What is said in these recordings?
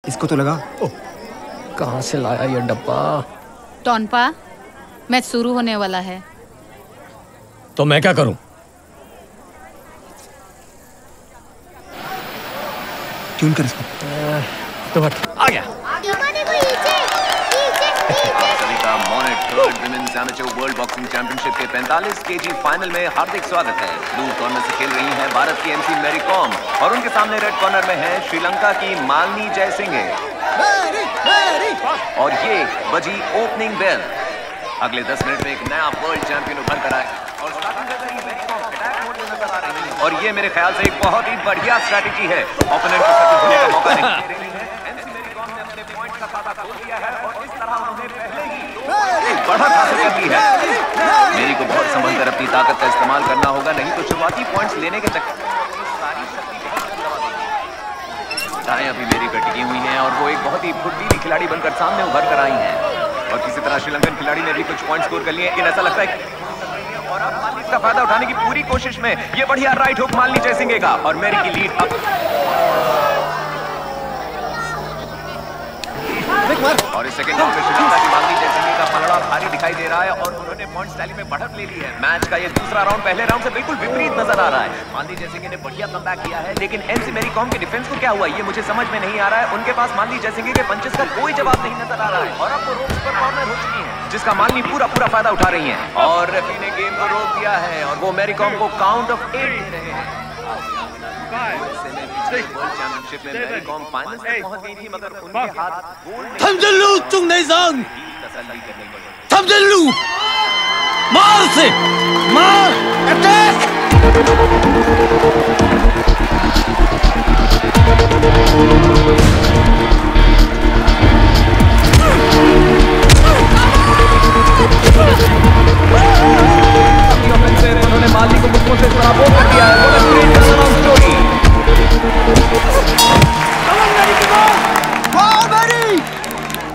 इसको तो लगा। कहाँ से लाया ये डब्बा? टॉनपा, मैच शुरू होने वाला है। तो मैं क्या करूं? ट्यून कर इसको। तो हट, आ गया। Women's amateur world boxing championship के 45 केजी फाइनल में हार्दिक स्वागत है। ब्लू कॉर्नर से खेल रही हैं भारत की एमसी मैरी कॉम और उनके सामने रेड कॉर्नर में है श्रीलंका की मालिनी जयसिंघे। और ये बजी ओपनिंग बेल। अगले 10 मिनट में एक नया वर्ल्ड चैंपियन उभर कर आए और और ये मेरे ख्याल से एक बहुत ही बढ़िया स्ट्रैटेजी है। ओपोनेंट को सक्सेस होने का मौका नहीं दे रही है। एमसी मैरी कॉम ने अपने पॉइंट का खाता खोल दिया है और इस तरह उन्होंने पहले ही बढ़त हासिल कर ली है। मेरी को बहुत संभल कर अपनी ताकत का इस्तेमाल करना होगा, नहीं तो शुरुआती पॉइंट्स लेने के चक्कर में सारी शक्ति दाएं अभी मेरी पे टिकी हुई हैं और वो एक बहुत ही फुर्तीली खिलाड़ी बनकर सामने उभर कर आई हैं और किसी तरह श्रीलंकन खिलाड़ी ने भी कुछ पॉइंट्स स्कोर कर लिए, लेकिन ऐसा लगता है कि और अब मालिनी इसका फायदा उठाने की पूरी कोशिश में ये बढ़िया राइट हुक मालिनी जयसिंघे का और मेरी की लीड अब और इस सेकंड राउंड में श्रीलंका की मालिनी जयसिंघे का पलड़ा भारी दिखाई दे रहा है और उन्होंने पॉइंट्स टैली में बढ़त ले ली है। मैच का ये दूसरा राउंड पहले राउंड से बिल्कुल विपरीत नजर आ रहा है। मालिनी जयसिंघे ने बढ़िया कमबैक किया है, लेकिन एमसी मैरी कॉम के डिफेंस को क्या हुआ ये मुझे समझ में नहीं आ रहा है। उनके पास मालिनी जयसिंघे के पंचेस का कोई जवाब नहीं नजर आ रहा है और अब वो रोप्स पर कॉर्नर हो चुकी है, जिसका मालिनी पूरा फायदा उठा रही है और रेफरी ने गेम को रोक दिया है और वो मैरी कॉम को काउंट ऑफ 8 दे रहे हैं। वर्ल्ड चैंपियनशिप में मैरी कॉम फाइनल तक पहुंच गई थी, मगर उनके हाथ थमजल्लू चुंगनेजांग, तसल्ली करनी पड़ी। थमजल्लू मार से मार अटैक। उन्होंने मालिनी को मुक्कों से पराभूत कर दिया है।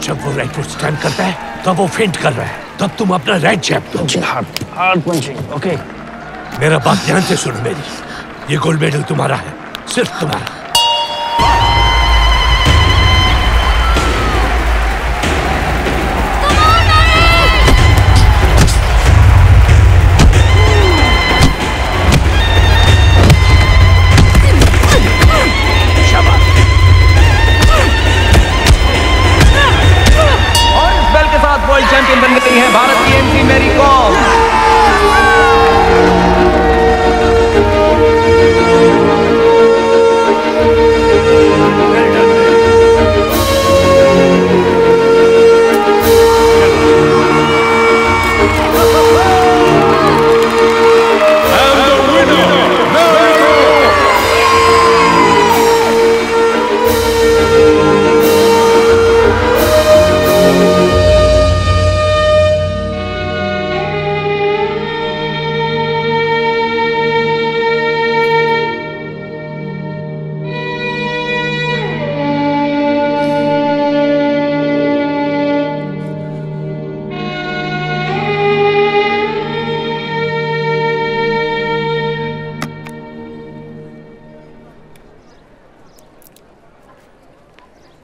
जब वो राइट फुट स्टैंड करता है तब वो फेंट कर रहा है, तब तुम अपना राइट जैब दो। Hard punching, okay. मेरा बात ध्यान से सुनो मेरी, ये गोल्ड मेडल तुम्हारा है, सिर्फ तुम्हारा। वर्ल्ड चैंपियन बन गई है भारत की एमसी मैरी कॉम।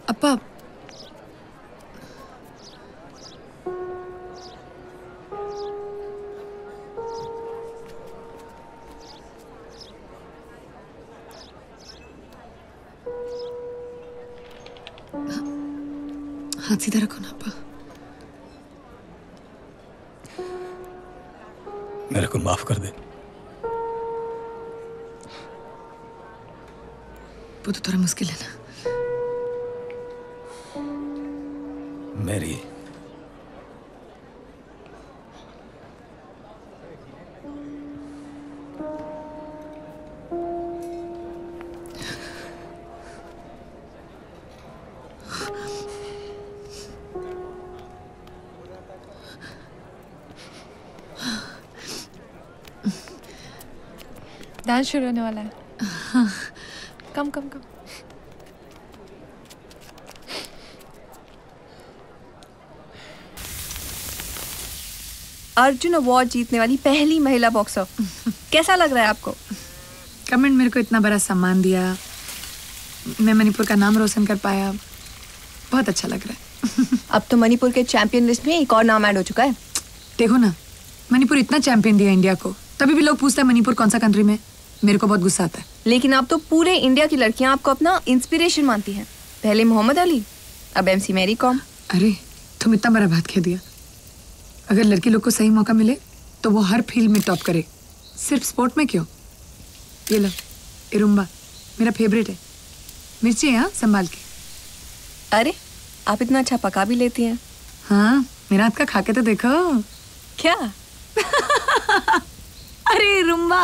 अप्पा, हाथ सीधा रखो ना अप्पा। मेरे को माफ कर दे। वो तो थोड़ा मुश्किल है ना। मेरी डांस शुरू होने वाला है। हाँ। कम अर्जुन अवार्ड जीतने वाली पहली महिला बॉक्सर, कैसा लग रहा है आपको? गवर्नमेंट मेरे को इतना बड़ा सम्मान दिया, मैं मणिपुर का नाम रोशन कर पाया, बहुत अच्छा लग रहा है। अब तो मणिपुर के चैंपियन लिस्ट में एक और नाम ऐड हो चुका है। देखो ना, मणिपुर इतना चैंपियन दिया इंडिया को, तभी भी लोग पूछते हैं मणिपुर कौन सा कंट्री में। मेरे को बहुत गुस्सा आता है। लेकिन अब तो पूरे इंडिया की लड़कियां आपको अपना इंस्पिरेशन मानती हैं। पहले मोहम्मद अली, अब MC मैरी कॉम। अरे तुम इतना बड़ा बात कह दिया। अगर लड़की लोग को सही मौका मिले तो वो हर फील्ड में टॉप करे, सिर्फ स्पोर्ट में क्यों। ये लो इरुम्बा, मेरा फेवरेट है। मिर्ची है हाँ, संभाल के। अरे आप इतना अच्छा पका भी लेती हैं। हाँ, मेरा हाथ का खा के तो देखो। क्या? अरे इरुम्बा।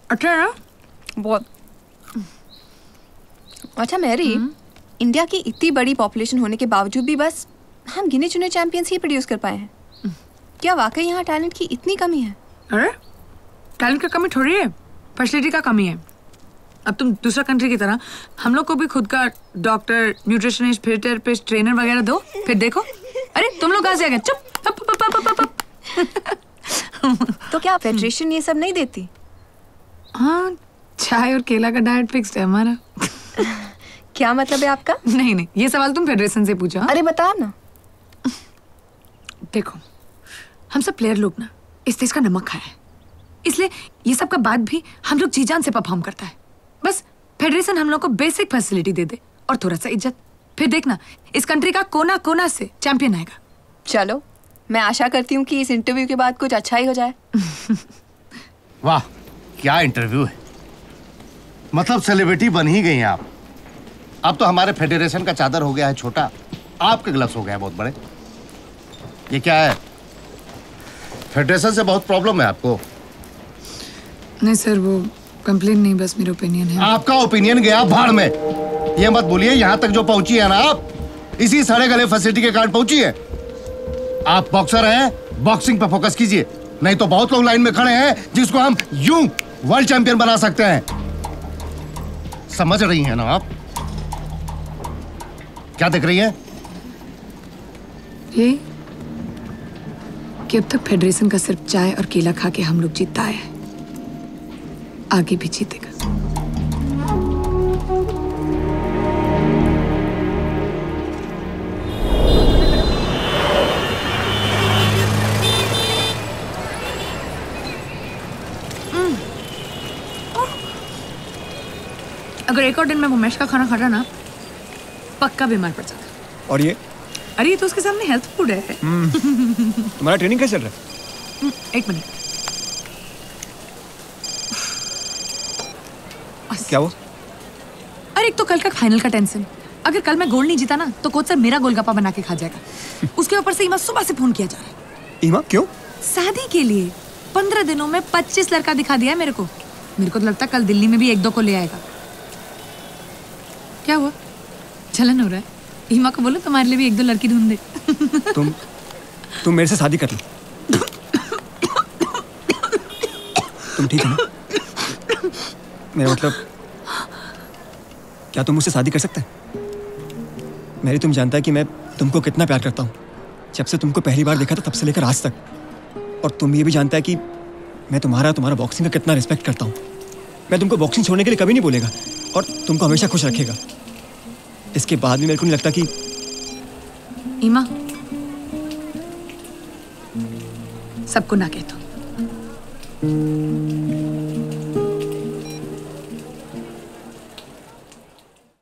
अच्छा है ना? बहुत। अच्छा मैरी, इंडिया की इतनी बड़ी पॉपुलेशन होने के बावजूद भी बस हम गिने चुने चैंपियंस ही प्रोड्यूस कर पाए हैं। क्या वाकई यहाँ टैलेंट की इतनी कमी है? अरे टैलेंट की कमी थोड़ी है, फैसिलिटी का कमी है। अब तुम दूसरा कंट्री की तरह हम लोग को भी खुद का डॉक्टर, न्यूट्रिशनिस्ट, फिजियोथेरेपिस्ट, ट्रेनर वगैरह दो, फिर देखो। अरे तुम लोग कहाँ से आ गए? चुप। तो क्या फेडरेशन ये सब नहीं देती? हाँ, चाय और केला का डाइट फिक्स्ड है हमारा। क्या मतलब है आपका? नहीं, ये सवाल तुम फेडरेशन से पूछो। अरे बताओ ना। देखो, हम सब प्लेयर लोग ना इस देश का नमक खाया है, इसलिए ये सब का बाद भी हम लोग जी जान से परफॉर्म करता है। बस फेडरेशन हम लोग को बेसिक फैसिलिटी दे दे और थोड़ा सा इज्जत, फिर देखना इस कंट्री का कोना कोना से चैंपियन आएगा। चलो, मैं आशा करती हूँ कि इस इंटरव्यू के बाद कुछ अच्छा ही हो जाए। वाह, क्या इंटरव्यू है। मतलब सेलिब्रिटी बन ही गई हैं आप। अब तो हमारे फेडरेशन का चादर हो गया है छोटा, आपके ग्लव्स हो गए हैं बहुत बड़े। ये क्या है? फेडरेशन से बहुत प्रॉब्लम है आपको? नहीं सर, वो कंप्लेन नहीं, बस मेरा ओपिनियन है। आपका ओपिनियन गया भाड़ में। ये मत बोलिए, यहाँ तक जो पहुंची है ना आप, इसी सड़े गले फैसिलिटी के कारण पहुंची है। आप बॉक्सर हैं, बॉक्सिंग पे फोकस कीजिए, नहीं तो बहुत लोग लाइन में खड़े हैं जिसको हम यूं वर्ल्ड चैंपियन बना सकते हैं। समझ रही हैं ना आप? क्या देख रही है? ये कि अब तक फेडरेशन का सिर्फ चाय और केला खा के हम लोग जीतता है, आगे भी जीतेगा। अगर एक और दिन में वो मैश का खाना खाता ना, पक्का बीमार पड़ जाता। और ये? अरे ये तो उसके सामने हेल्थ फूड है। तुम्हारा ट्रेनिंग कैसे चल रहा है? एक मिनट। क्या हुआ? अरे एक तो कल का फाइनल का टेंशन। अगर कल मैं गोल्ड नहीं जीता ना तो कोच सर मेरा गोलगप्पा बना के खा जाएगा। उसके ऊपर से ईमा सुबह से फोन किया जा रहा है। ईमा क्यों? शादी के लिए 15 दिनों में 25 लड़का दिखा दिया है मेरे को। मेरे को तो लगता है कल दिल्ली में भी 1-2 को ले आएगा। क्या हुआ? चलन हो रहा है? ईमा को बोलो तुम्हारे लिए भी 1-2 लड़की ढूंढ दे। तुम मेरे से शादी कर लो। तुम ठीक है ना? मेरा मतलब, क्या तुम मुझसे शादी कर सकते हैं? मेरी तुम जानता है कि मैं तुमको कितना प्यार करता हूँ। जब से तुमको पहली बार देखा था तब से लेकर आज तक। और तुम ये भी जानता है कि मैं तुम्हारा बॉक्सिंग का कितना रिस्पेक्ट करता हूँ। मैं तुमको बॉक्सिंग छोड़ने के लिए कभी नहीं बोलेगा और तुमको हमेशा खुश रखेगा। इसके बाद भी मेरे को नहीं लगता कि ईमा, सबको ना कह दो।